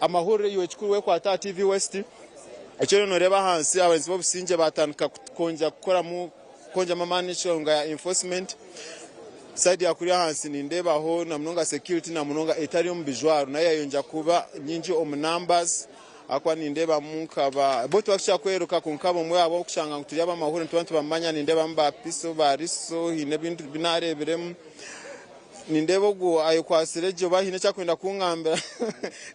A: amahoro yiwe kikuruwe kwa TV West icyo noreba hansi abarinzi bo businge batanuka konja gukora mu konja mamanisho ya enforcement side ya kuri hansi nindebaho na munonga security na munonga Ethereum bijwaro nayo yonja kuba nyinji numbers akwa nindeba munkaba boto bakisha kweruka kunkabo mwe abo kushanga kutuyaba amahoro ntubantu bamanya nindeba mba piso bariso hine bintu binareberemu nindebo go ayo kwasireje bahine cyakwenda kunkambira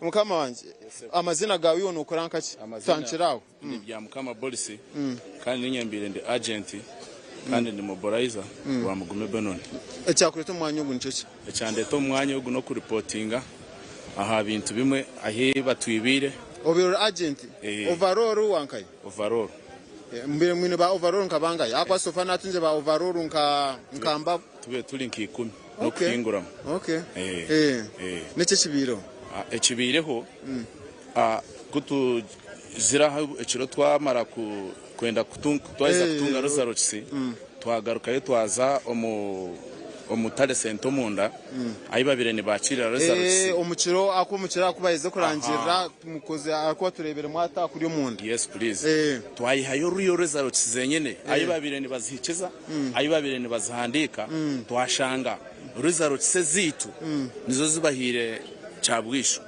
A: mukama wanje amazina gawe yone ukoranka ki twanchirawo
M: ni bya mukama policy kandi ninyambire ndi agent kandi ndi mobilizer wa Mugume Benon
A: ecyakureto mwanyugu nicyo
M: cyande to mwanyugu no ku reportinga aha bintu bimwe ahe batwibire
A: obero agent overall wankai overall mbere mwine ba overall nkabangaye akwa sofa natunje ba overall nkamba
M: tube turi nkikumi no kwinguramo
A: nece kibiro
M: ekibireho kutu ziraho ekiro twamara kwenda twaza kutunga Rosarochisi twagarukayo twaza omutale sento munda ayi babire ni bacira Rosarochisi
A: omukiro akumukira akubayize kurangira mukoze akwa turebere mwata kuri munda
M: yes please twayihayo ruyo Rosarochisi zenyene ayi babire ni bazihikeza ayi babire ni bazahandika twashanga Rosarochisi zitu nizo zibahire cyabwisho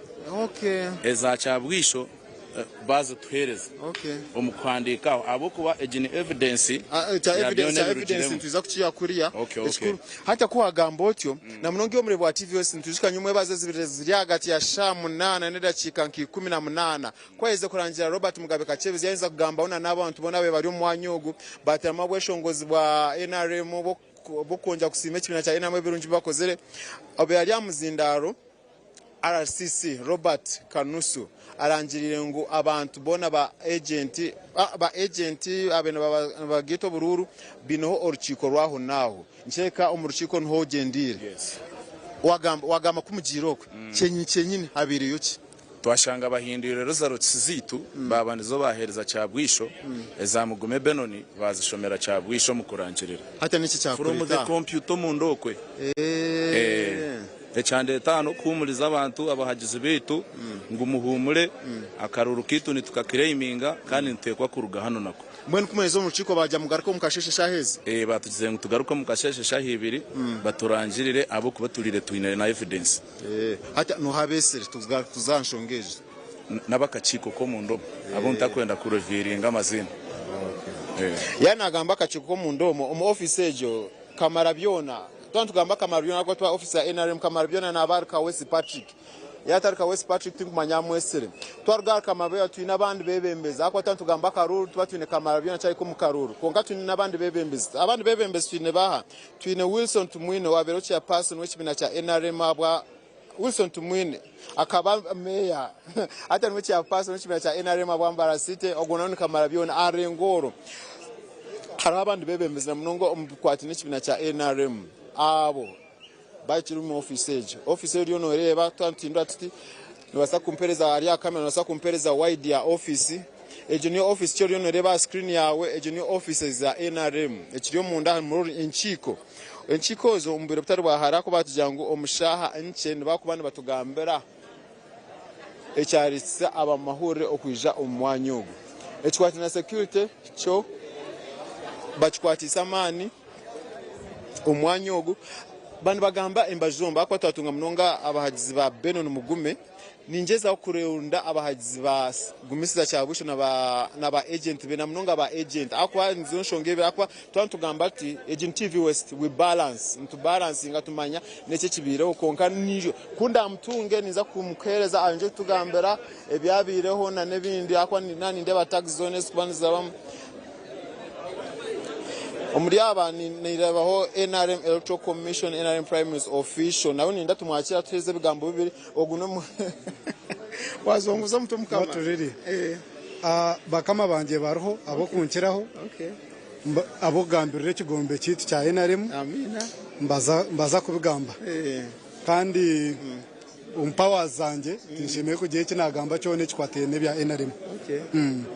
M: eza cyabwisho bazo tuhereza omukwandika abo kuba ejini evidence
A: tuza kuciya kuriya hata ko hagamba otyo na mnonge omure bwa TV West ntujika nyumwe bazo ziri hagati ya sha 8 nedakika 18 kweze kurangira Robert Mugabe Kachebezi yainza kugamba ona n'abantu bona be bari omwanyogo batama bweshongozi bwa NRM bokonja kusime kibina cya NRM birunji bakozere obe yali amuzindaro RCC Robert Kanusu arangirire ngo abantu bona ba agent abene bagito bururu binoho orukiko rwaho naho ncheka omurukiko nho gendire wagamba kumugiroko cyenyine habiri yuki
M: twashanga bahindire Rosarochisi zitu babandizo bahereza cyabwisho eza Mugume Benon bazishomera cyabwisho mukurangirira
A: hata niki cyakurita
M: from the computer mu ndokwe echande tano kumuriza abantu abahagize bitu ngumuhumure akaruru kitu nitukakireiminga kandi ntekwa kuruga hano nako
A: mwene kumeza mu rukiko bajya mugaruka mukasheshe shaheze
M: batugize ngo tugaruka mukasheshe shahibiri baturangirire abo kubaturire twinere na evidence
A: hata no habesere tuzanshongeje
M: nabakachiko ko mu ndomo abo ntakwenda kureviringa amazina
A: yana agamba akachiko ko mu ndomo umu office ejo Kamarabyona tugamba Kamarabyona ko twa officer NRM Kamarabyona na abarka West Patrick yatarika West Patrick tingumanya mwesere twargar Kamarabyona twina abandi bebembeza akwa tugamba Karuru twatwine Kamarabyona cyari ko mu Karuru konga twine nabandi bebembeza abandi bebembeza twine baha twine Wilson Tumwine wabero cya person w'ikibina cya NRM abwa Wilson Tumwine akaba meya hata nwe cya person w'ikibina cya NRM abwambara city ogonone Kamarabyona arengoro hari abandi bebembeza na munongo omukwati n'ikibina cya NRM abo bakiri mu office ejo no reba twantindwa tuti nibasa kumpereza ari akamera nibasa kumpereza wide ya office ejo niyo office cyo ryo reba screen yawe ejo niyo offices za NRM ekiriyo munda muri enchiko zo umbere butari bahara ko batugira ngo omushaha enche bakubana batugambera echaritsa abamahure okwija omwanyogo echikwati na security cyo bachikwatisa amani omwanyogo bandi bagamba embajomba akwa twatunga munonga abahagizi ba Benon Mugume ninjeza kureunda abahagizi ba gumisiza cyabusho na ba agent bena munonga ba agent akwa nzonshongebe akwa twantugamba ati agent TV West we balance into balancing atumanya nece kibire konka nijo kunda mtunge niza kumkereza anje tugambera ebyabireho na nebindi akwa nani ndeba tax zones kubanza bam Omuriaba nirebaho NRM Electoral Commission NRM Prime Minister Official nawe ninda tumwakira tweze bigambo bibiri oguno wazonguza mtu mukama
N: turiri bakama banje bariho abo kunkiraho abo gambirire kigombe kitu cya NRM
A: amina
N: mbaza kubigamba kandi umpawa zanje tinshimiye kugiye kinagamba cyone kikwateye nebya NRM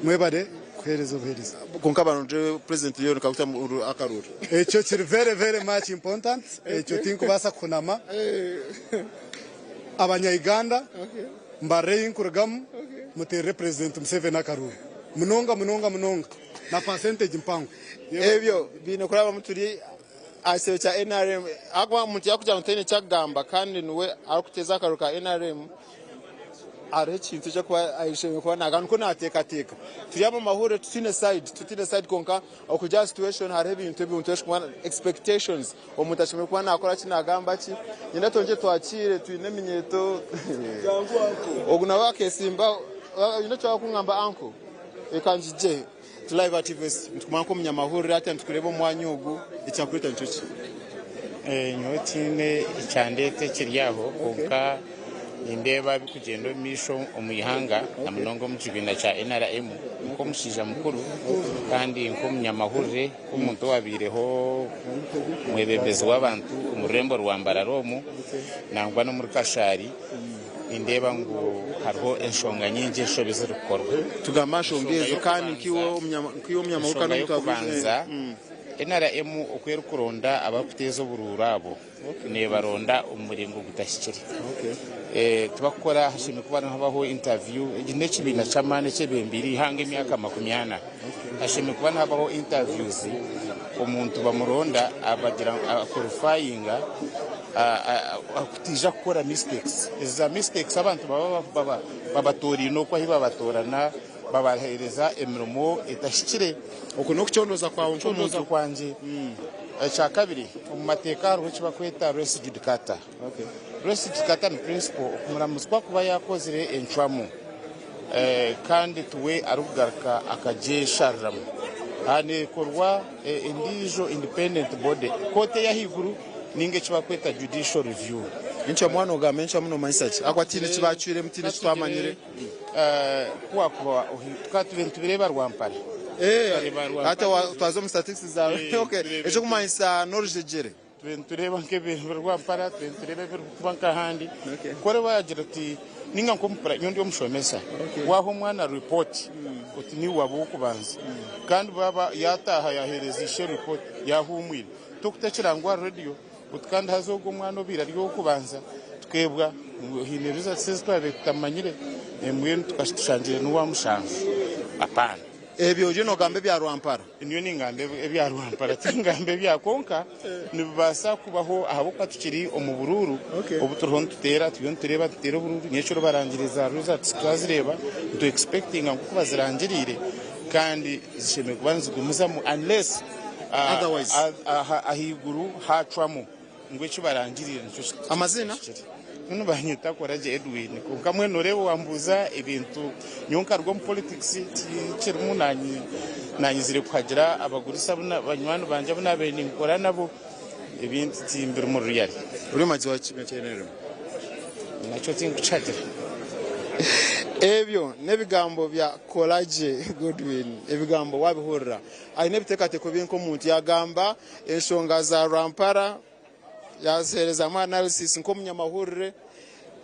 N: mwebare kwereza obuhereza
A: konka bantu president yo kakuta akarura
N: ekyo kiri very much important ekyo tinkubasa kunama abanya-Uganda mbare inkurugamu mutere president Museveni akarura munonga na percentage mpango
A: ebyo bine kuraba muturi asebe cha NRM akwa muntu yakuja ntene cyagamba kandi nuwe akuteza akaruka NRM are kintu cyo kuba ayishimye kuba nagantu ko nateka turiyama mahure tutine side konka okuja situation hari ibintu kwa expectations omutashimye kuba nakora kinagamba ki nyenda tonje twakire tuine minyeto oguna wakesimba nyenda twakungamba anko ekanjije live activist tumanko munyamahurire ati tukureba mwanyugu icyakurita ncuci
O: nyotine icyandete kiryaho konka indeba bikugendo misho omuyihanga na munongo mukibina cha NRM nko mushija mukuru kandi nko munyamahurire umuntu wabireho mwebebezi w'abantu umurembo rwambara romu nangwa no muri kashari indeba ngo hariho enshonga nyingi eshobeze rukorwa
A: tugamashongezo kandi kiwo munyamahurika no
O: kubanza NRM okwera kuronda abakuteza bururabo ne baronda umuringo gudashyikira tubakora hashimye kubana habaho interview iginde kibina chamane cyebembiri hange imyaka 20 hashimye kubana habaho interviews umuntu bamuronda abagira qualifyinga akutija gukora mistakes za mistakes abantu babatori no kwa hiba batorana babahereza emirimo itashyikire
A: uko no kucyonoza kwawe
O: nconoza kwanje cha kabiri mu mateka ruci bakweta res judicata res judicata ni principle kumuramuswa kuba yakozire enchwamo kandi tuwe arugaraka akajesha ramu ane korwa indijo independent body kote ya higuru ninge kibakweta judicial review
A: incha mwana ogamencha muno maisachi akwatine kibacwire mutine twamanyire
O: kwa tukatubintu bireba rwampara
A: hata twazo mu statistics zawe okay ejo kumanisa norjegere
O: tureba nk'ibintu rwampara tureba kubanka handi kore bagira ati ninga nkompara nyondi omushomesa waho mwana report uti ni wabo kubanza kandi baba yataha yahereza ishe report yahumwira tukutakirangwa radio utkanda hazogo mwana obira ryo kubanza twebwa hineriza sesitwa betamanyire emwenu tukashitshangire nuwa mushanzu apana
A: ebyo je no gambe bya rwampara
O: niyo ningambe bya rwampara tingambe bya konka nibasa kubaho ahabo kwatukiri omubururu obuturho tutera tureba tutera bururu nyeshoro barangiriza results twazireba to expecting ngo bazirangirire kandi zisheme kubanza gumuzamo unless
A: otherwise
O: ahiguru hacwamo ngwecho barangirire nicyo
A: amazina
O: nuno banyita koraje Edwin kumwe norebo wambuza ibintu nyonka rwo mu politics kirimo nanyi zire kwagira abagurisa banywano banje bunabeni nkora nabo ibintu timbira mu ruyari
A: uri mazi wa kimekenero
O: nacyo tingucagira
A: ebyo nebigambo bya Courage Godwin ebigambo wabihurira ari nebitekate ko binko muntu yagamba enshonga za Rwampara yasereza ama analysis nko munyamahurire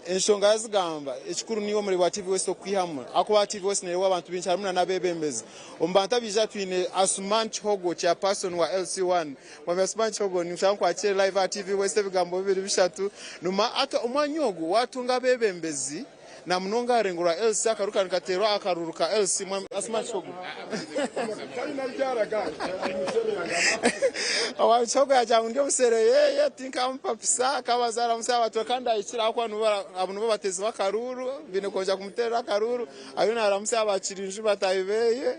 A: enshonga yazigamba ekikuru niwo muri wa TV West okwihamura akuba TV West ne wabantu binchi harumuna nabebembezi ombanta bija twine Asuman Chihogo cha person wa LC1 wa Asuman Chihogo ni mshangu kwa chile live at TV West bigambo bibiri bishatu numa ata umwanyogo watunga bebembezi na mnonga rengura LC akaruka nikaterwa akaruruka LC Asuman Chihogo awa Chihogo yajangu ndio musere yeye tinka mpapisa kabazara musaba twakanda ikira kwa abantu bateze bakaruru bine koja kumutera akaruru ayona aramusa abacirinju batayibeye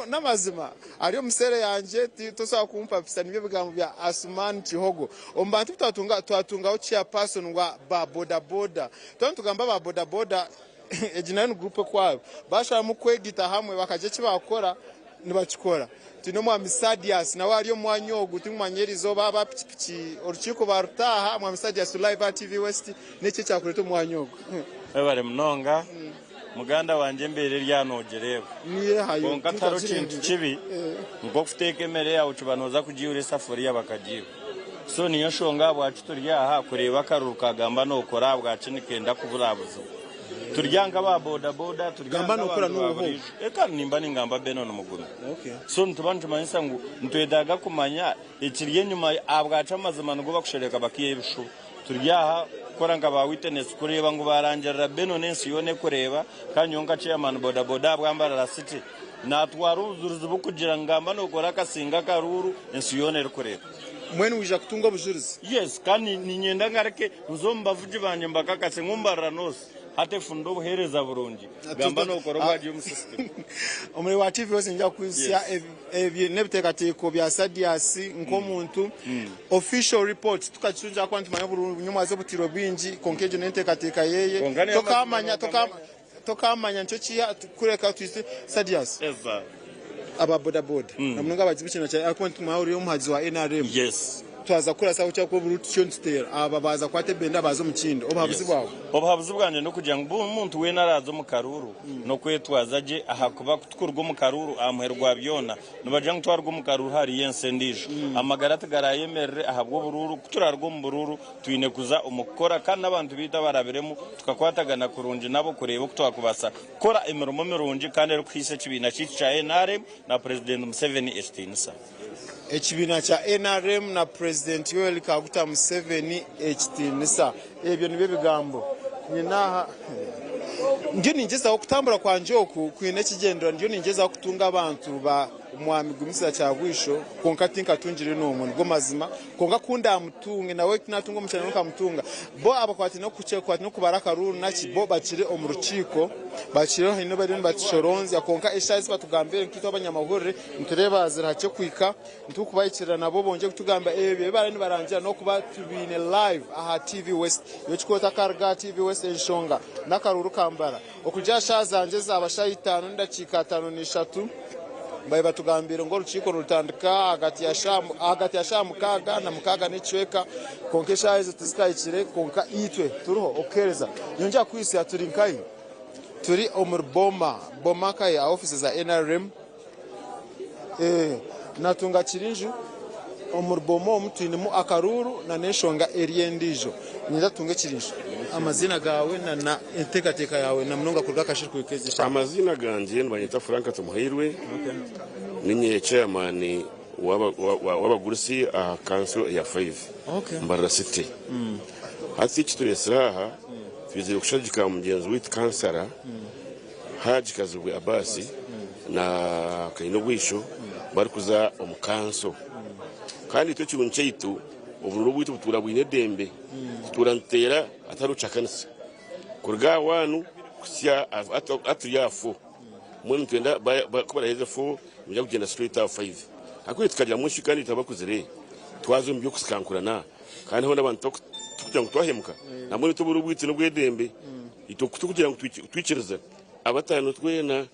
A: n'amazima ariyo musere yanje tosaba kumpapisa nibyo bigambo bya Asuman Chihogo ombantu twatungaho chia person wa ba boda tugamba ba boda ejinani group kwabo bashara mu kwegita hamwe bakaje kibakora nibakikora tino mwa Misadias na waliyo mwanyogo tumanyerizo baba pichi oruchiko barutaha mwa Misadias live TV West n'iki cyakureto mwanyogo
P: bare mnonga muganda wanje mbere ryanogereba
A: niye hayo
P: konka taro kintu kibi ngo kufiteke mere yawo cubanoza kujiure safari yabakajiwe so niyo shonga bwacu turyaha kureba karuka gamba no kora bwacu nikenda kuburabuzo turyanga ba boda turyanga
A: nokora n'uho
P: eka nimba ningamba beno n'umuguru so ntubantu manyisa ngo ntwedaga kumanya ikiriye nyuma abwaca amazima ngo bakushereka bakiye bishu turyaha koranga ba witness kureba ngo barangira beno nensi yone kureba kanyonga chairman boda bwambara la city natwaruzuruzu bukugira ngamba nokora kasinga karuru ensi yone kureba
A: mwene wija kutunga bujurizi
P: yes kandi ninyenda ngareke nzomba vuji banje mbakakase ngumbarra nose hate fundo buhereza burungi gamba nokora bwaje mu system
A: omwe wa TV West njya kwisia ebye nebitekateko bya Sadias nkomuntu official report tukachunja kwantu manya burungi nyuma zo butiro bwinji konkeje nentekateka yeye tokamanya nco kiya kureka twise Sadias aba boda namunga abazibikina cyane akontu mahuri yo muhazi wa NRM
P: yes
A: twaza kura saho cyako burutu cyonstera aba baza kwate benda bazo mukindo obahabuzi bwawe
P: obahabuzi bwanje no kugira ngo umuntu we narazo mu karuru no kwetwaza je ahakuba kutukurwa mu karuru amuherwa byona nubaje ngo twarwa mu karuru hari yense ndijo amagara tugaraye merre ahabwo bururu kuturarwa mu bururu twine kuza umukora kandi abantu bita barabiremo tukakwatagana kurunje nabo kureba kutwakubasa kora imiromo mirunje kandi ari kwise kibina cyica NRM na president Museveni estinsa
A: ekibina cha NRM na president Yoweri Kaguta Museveni HT-NISA ebyo nibe bigambo nyinaha ndio ningeza okutambura kwa njoku kwine kigendera ndio ningeza kutunga abantu ba umwami gumisa cha bwisho konka tinka tunjire no umuntu go mazima konka kunda mutunge nawe kinatunga mucyane nuka mutunga bo abakwati no kuce kwati no kubaraka ruru naki bo bacire omurukiko bacire hino bari batishoronzi konka eshazi batugambire nkito abanyamahurire ntureba azira cyo kwika ntukubayikira nabo bonje kutugamba ebe barani barangira no kuba tubine live aha TV West yo chikota karga TV West enshonga nakaruru kambara okuja shazanje zabashayitano ndakika 5 n'eshatu baye batugambira ngo ruciko rutandika hagati ya shamu kaga na mukaga n'icweka konkesha izo tuzikayikire konka itwe turuho okereza nyonja kwisi aturinkai turi boma kai offices za NRM natunga kirinju omurbomo omutwine mu akaruru na neshonga eriendijo niza tunge kirinju amazina gawe na entekateka yawe na mnonga kurga kashirku ikezisha
Q: amazina ganje nbanyita Frank Tumuhirwe ninye chairman w'abagurisi a council ya 5 Mbarara City hati kitulesraha twizeye kushajika mugenzi wit kansara Haji Kazubwe Abasi na Kaino Bwisho bari kuza omukanso kandi icyo kintu cyaitu ubururu bwitu buturabwine dembe turantera atarucakanisa kurga wanu kusya atuyafo mwe twenda kubara heze fo mujya kugenda straight out 5 akwiye tukajya munshi kandi tabakuzire twazo mbyo kusikankurana kandi ho n'abantu kugira ngo twahemuka namwe tuburu bwitu n'ubwedembe ito kugira ngo twiciriza abatanu twena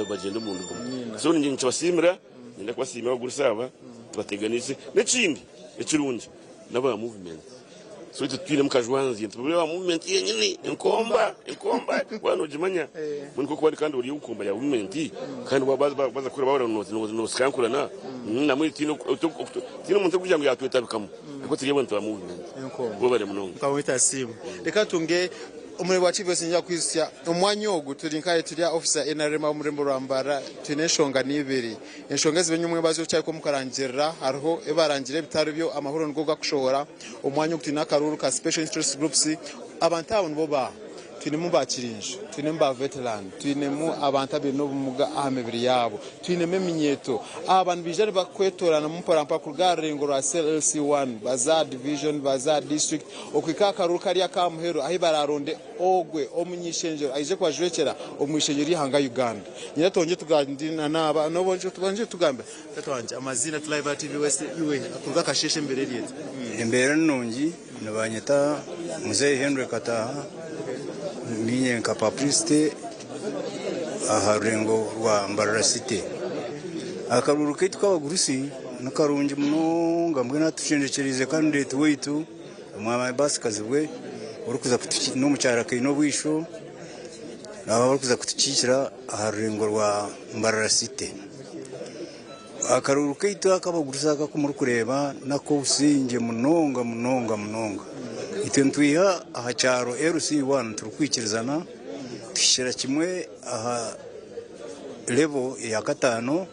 Q: bagenda mu ndugo so ninje ncabasimira ninda kwasimira bagurusaba tubateganise n'ikindi ekirungi n'aba movement so tutwine mukajwanzi tubure wa movement yenyine inkomba bano jimanya mun ko kwandi kandi uri ukomba ya movement kandi baza kure bawara no skankurana na muri tino muntu kugira ngo yatwetabikamo ariko tugiye bonto wa movement bo bare munongo
A: kawita simu reka tunge umurimo wa Chief sinja kwisya umwanya wo guturinkaye turi officer NRM umurimo rwambara tuneshonga nibiri enshonga zibenye umwe bazo cyaye ko mukarangira hariho ebarangire bitaro byo amahoro ngo gakushora umwanya wo gutina karuru ka special interest groups abantu abo bo ba twinemu bakirinje twinemu ba veteran twinemu abantu abiri no bumuga ahemebiri yabo twinemu eminyeto abantu bijari bakwetorana mu parampa ku garengo rwa CLC1 baza division baza district okwika karuru kari akamuhero ahi bararonde ogwe omunyishenjero aije kwajurekera omwishenjero ihanga Uganda nyina tonje tugandina naba no bonje tubanje tugambe tatwanje amazina live TV West iwe akurga kasheshe mbere liyete
R: imbere nongi nabanyeta Mzee Henry Kataha minye nkapapriste aharengo rwa Mbarara City akaruru kitwa abagurusi nakarungi muno ngambwe natushenjekerize kandi tuwitu umwama basi kazibwe urukuza no mucyara kino bwisho aba barukuza kutukikira aharengo rwa Mbarara City akaruru kitwa akabagurusa akakumuru kureba nako usinge munonga itentwiha ahacharo RC1 turukwikirizana twishira kimwe aha level ya gatano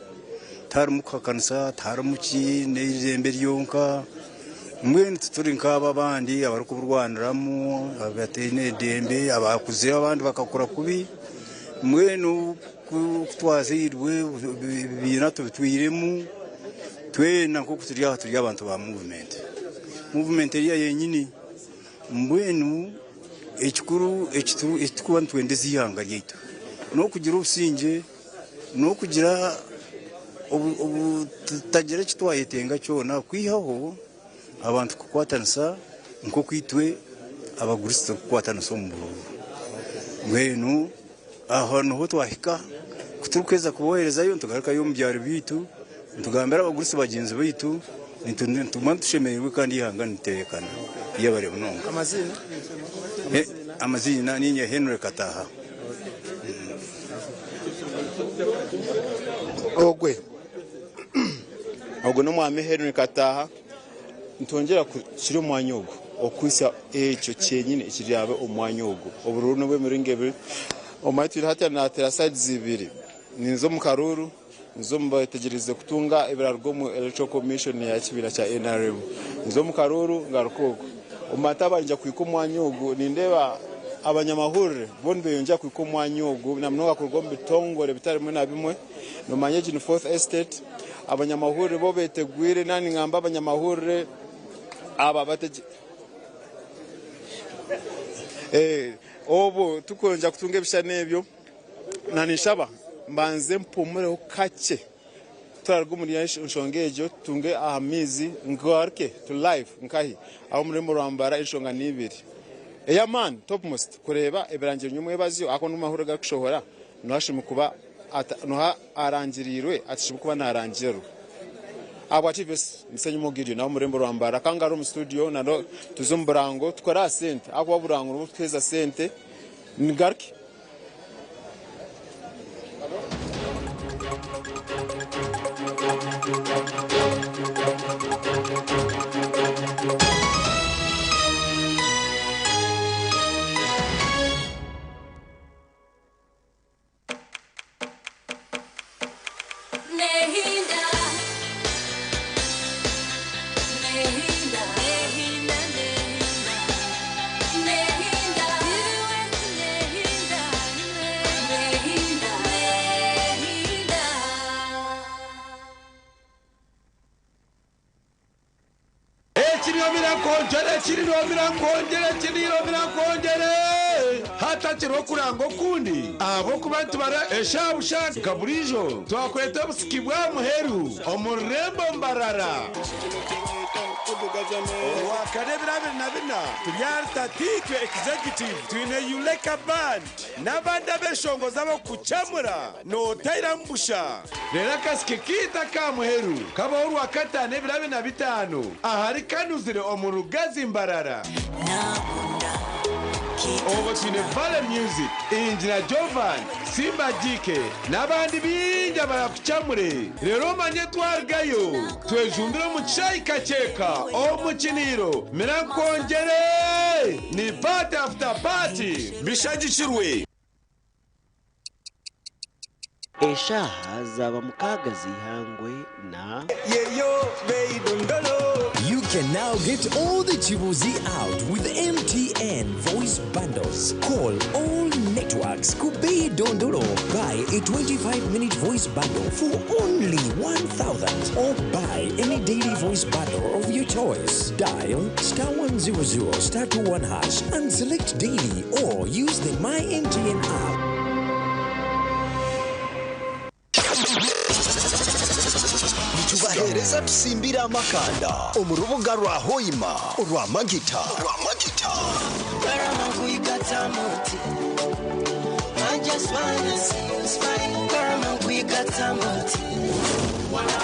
R: tarumuka kanisa tarumuki n'irembe ryonka mwe tuturi nkaba bandi abaruko burwaniramo abatene dembe abakuze abandi bakakora kubi mwe no kutwazirwe binato bitwiremu twe nako kuturya abantu ba movement ya yenyini mbwenu ekikuru ekitukuba ntwendeze ihanga ryaitu no kugira ubusinge no kugira tutagira kitwayetenga cyona kwihaho abantu kukwatanisa nko kwitwe abagurisi kukwatanisa mu bururu mbwenu ahantu ho twahika kuturukeza kuboherezayo tugaruka yo mu byaro bitu tugambira abagurisi bagenzi bitu nituma tushemererwe kandi ihanga nitekana yabare munonga amazina ninye Henry Kataha
A: ogwe no mwame Henry Kataha ntongera kiri umwanyogo okwisa echo cyenyine ikiryabe umwanyogo ubururu no bwemiringebe omayitira hata na teraside zibiri ninzo mu karuru nizo mbategereze kutunga ibirargo mu electoral commission ya kibira cha NRM nizo mu karuru ngarukoko umataba nja kwikomwanyogo nindeba abanyamahurire bonbe yonja kwikomwanyogo namnoga kurgombe tongore bitari mwe na bimwe no manyeje ni 4th estate abanyamahurire bo betegwire nani ngamba abanyamahurire aba bateje obo tukonja kutunga bishanebyo nanishaba mbanze mpumureho kake turarugumuriya inshongejo tunge ahamizi ngwarke to live nkahi aho muri murambara inshonga nibiri eya man topmost kureba eberangire nyumwe bazyo ako numahuro gakushohora nohashime kuba noha arangirirwe atishibu kuba narangiro abo achives nisenye mugiryo naho muri murambara kangaro mu studio nado tuzumburango tukora sente ako burango n'utweza sente ngarke
S: hatakirwa kurango kundi abo kubantu bara eshabushaka kaburijo twakweta busiki bwa muheru omurembo mbarara wakarebera bina tunyar tatike executive twine Yuleka band nabanda beshongo zabo kuchamura no tairambusha rera kasike kita ka muheru kaba urwa katane bina bitano ahari kanuzire omurugazi mbarara over to the Valley Music, Injina Jovan, Simba Jike, n'abandi binja barakucamure. Rero manye twargayo, twejumbira mu cyayi kaceka, omukiniro, mirakongere, ni party after party, bishagishirwe.
T: Eshaha zaba mukaga zihangwe na
S: Yeyo beidondolo.
U: You can now get all the Chibuzi out with MTN voice bundles. Call all networks Kubei Dondolo. Buy a 25-minute voice bundle for only 1,000 or buy any daily voice bundle of your choice. Dial *100 *21# and select daily or use the My MTN app. Nichubahereza tusimbira amakanda omurubuga rwa Hoima rwa Magita
V: Karama kuikata moti I just wanna see you smile Karama kuikata moti Wana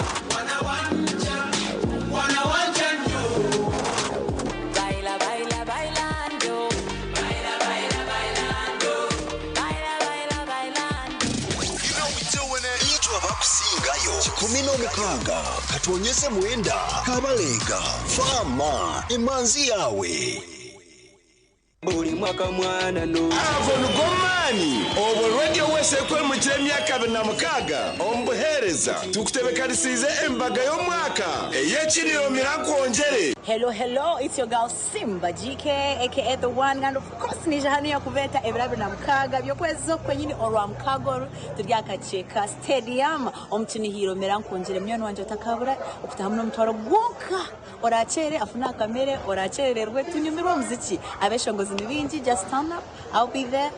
V: wanja nyo Baila baila bailando Baila baila bailando Baila baila bailando
U: You know we doing it Itwa bakusingayo 16 katonyeze mwenda kabalega fama imanzi yawe
V: Buri mwaka mwana no
S: Avon Gomani obo radio wese kwe mu myaka 26 ombuhereza tukutebekarisize embaga yo mwaka eyekiriro mirakongere.
W: Hello, it's your girl Simba GK aka the one, and of course nije hano yakubeta ebirabe na mukaga byokwezo kwenyini orwa mukago turyakacheka stadium omukinihiro mirakongere mnyano wanje takabura okutahamuna mutwaro gwonka orachere afuna kamere orachererwe tunyumirwa muziki abeshongozi nibingi. Just turn up, I'll be there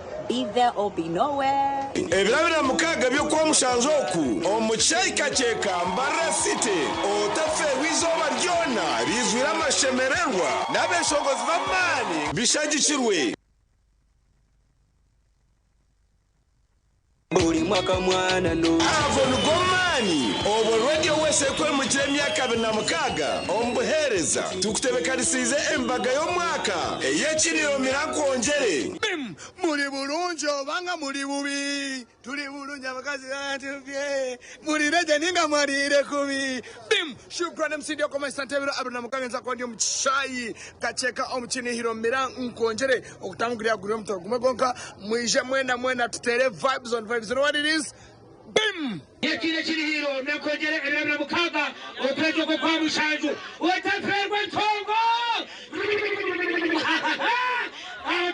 W: or be nowhere.
S: Ebirabira mukaga byo kwa mushanjoku omucyayi kaceka Mbara City otafe wizoba ryona rizwira amashemererwa n'abeshongozi b'amani bishagikirwe.
V: Buri mwaka mwana no
S: Avon Gomani obo radio wese kwe mu myaka 26 ombuhereza tukutebekarisize embaga yo mwaka eyekiriro mirakongere.
X: Muri bulungi obanga muri bubi tuli bulungi abakazi batubye muri reje ninga marire kubi bim shukrani msidio kwa masantebiro abuna mukagenza kwa ndio mchayi kacheka omukinihiro mira nkongere okutangurira guri omuto gumegonka mwije mwena tutere vibes on vibes. You know what it is? Bim
Y: Yekire kirihiro nakongere ebirabira mukaga opejo ko kwa mushanju otaferwa ntongo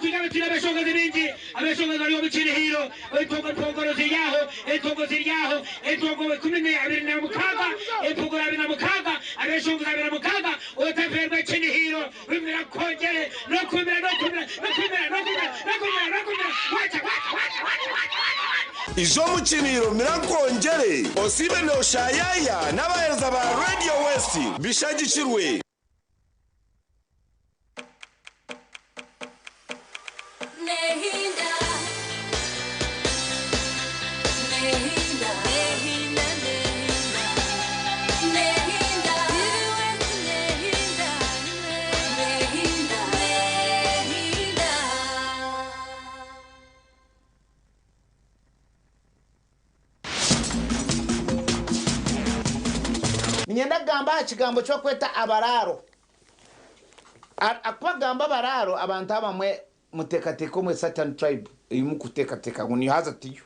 Y: Tigabetira beshongozi bingi abeshongozi bari omukirihiro entongo ziryaho entongo 26 entongo 26 abeshongozi 26 otaferwa kirihiro bimira kongere no kumira wacha
S: Izo mukiniro mirakongere osibe no shayaya n'abahereza ba Radio West bishagikirwe.
Z: Ninyenda gamba kigambo cyo kweta abararo akwa gamba abararo abantu abamwe mutekateko mwe Satan tribe imukutekateka ngo ni haza tiyo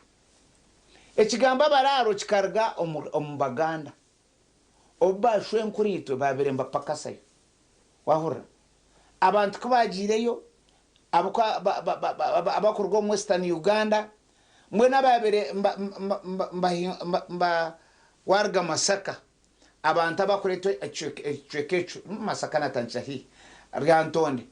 Z: ekigamba abararo kikarga omubaganda obashwe nkurito babiremba pakasayo wahora abantu kubagireyo abakurwa mu Western Uganda mwe nababere mba warga Masaka abantu abakureto echwekecho Masaka natanchahi ryantonde